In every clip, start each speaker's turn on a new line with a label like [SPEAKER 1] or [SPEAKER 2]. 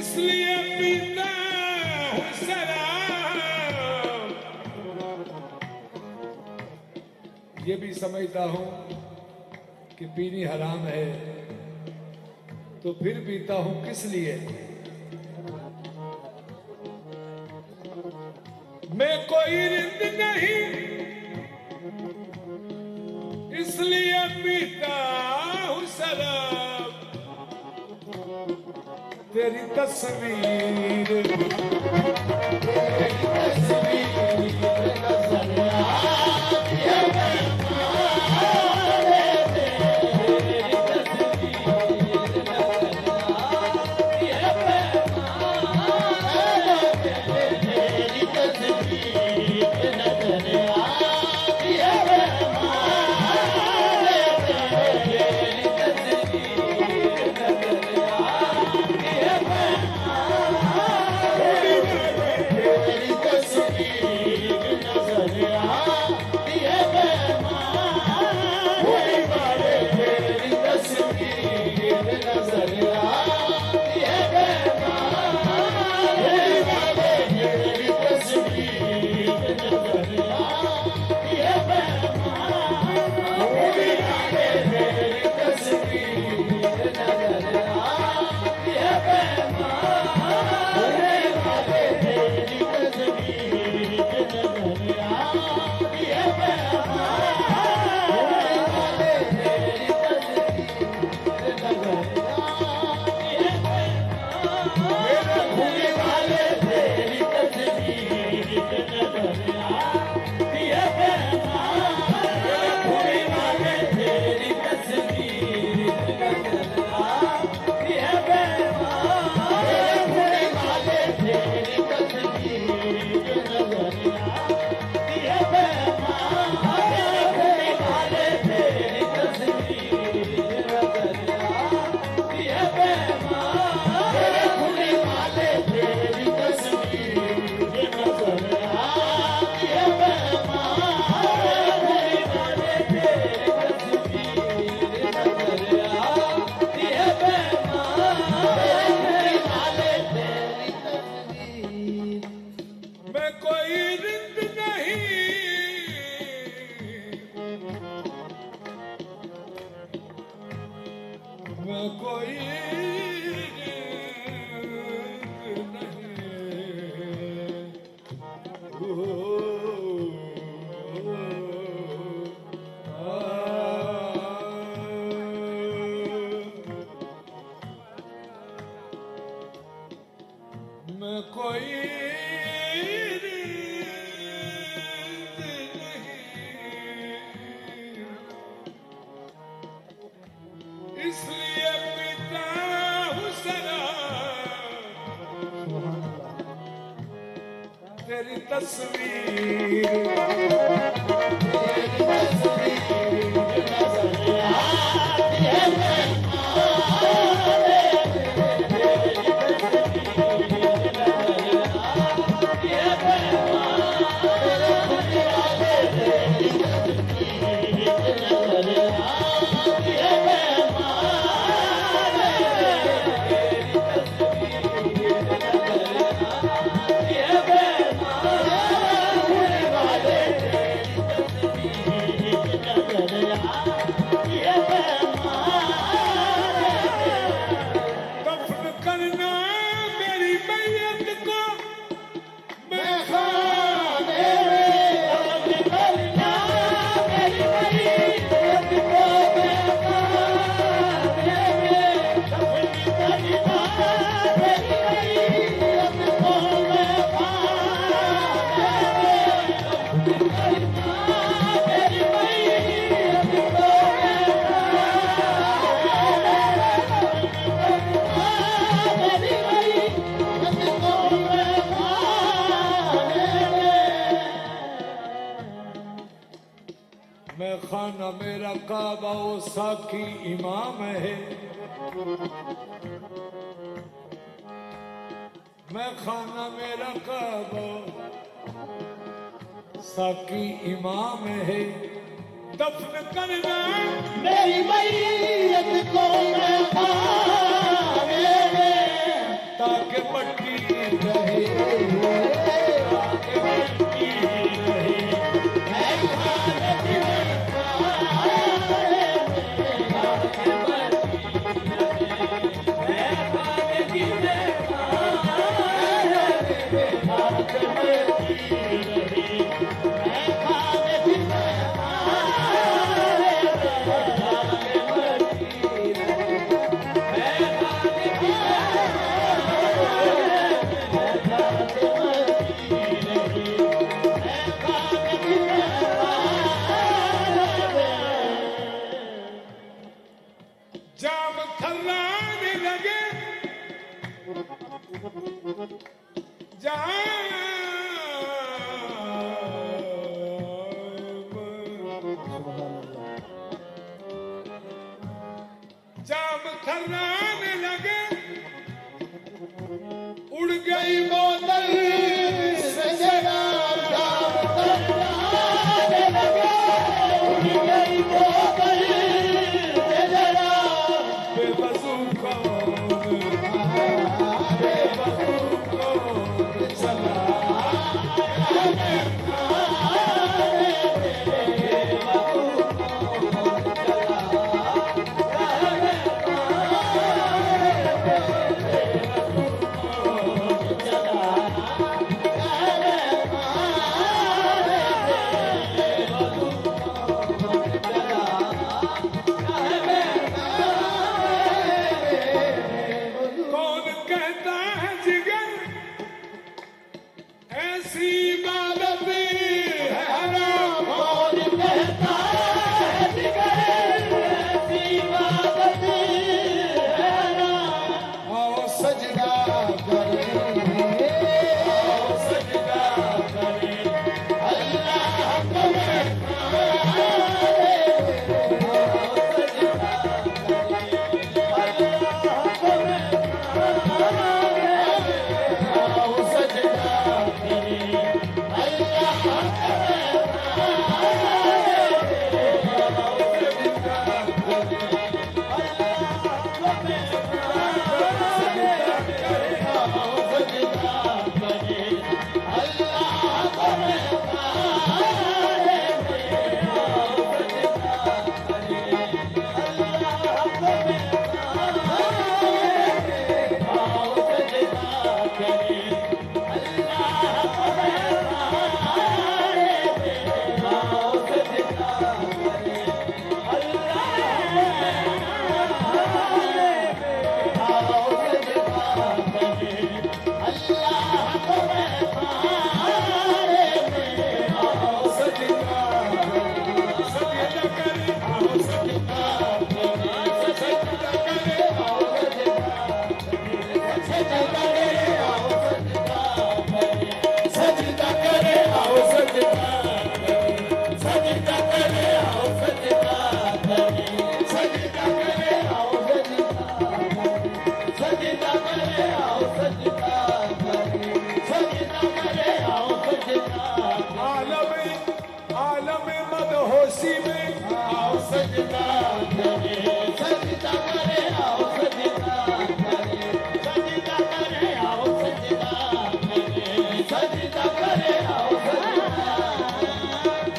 [SPEAKER 1] इसलिए पीता हूँ शराब। ये भी समझता हूँ कि पीनी हराम है, तो फिर पीता हूँ किस लिए। मैं कोई रिंद नहीं इसलिए पीता हूँ शराब। तेरी तस्वीर मैं कोई रिंद नहीं, मैं कोई रिंद नहीं। मैं कोई इसलिए पीता हूँ शराब तेरी तस्वीर, तेरी तस्वीर नजर आती है। मैं खाना मेरा काबा वो साकी इमाम है, मैं खाना मेरा काबा साकी इमाम है। दफन करना मेरी मैयत को मैं खाने में, ताकि पट्टी रहे, ताकि पट्टी रहे। जाम थर्राने लगे, जाम थर्राने लगे, उड़ गई बोतल से जरा, जाम थर्राने लगे, उड़ गई बोतल से जरा। बेवजू ऐसी इबादत उसी में
[SPEAKER 2] आओ सजदा करे, सजदा करे, आओ सजदा करे, सजदा करे, आओ सजदा करे, सजदा करे, आओ सजदा,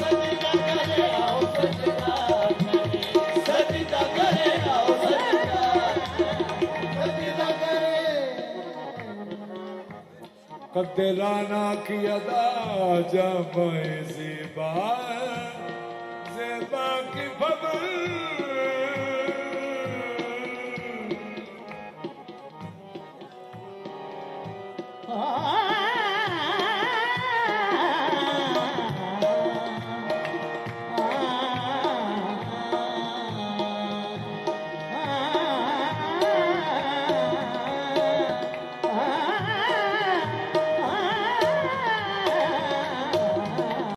[SPEAKER 2] सजदा करे, आओ सजदा करे, सजदा करे, आओ सजदा, सजदा करे।
[SPEAKER 1] कदराना की अदा जब ज़ेबा ज़ेबा की बबल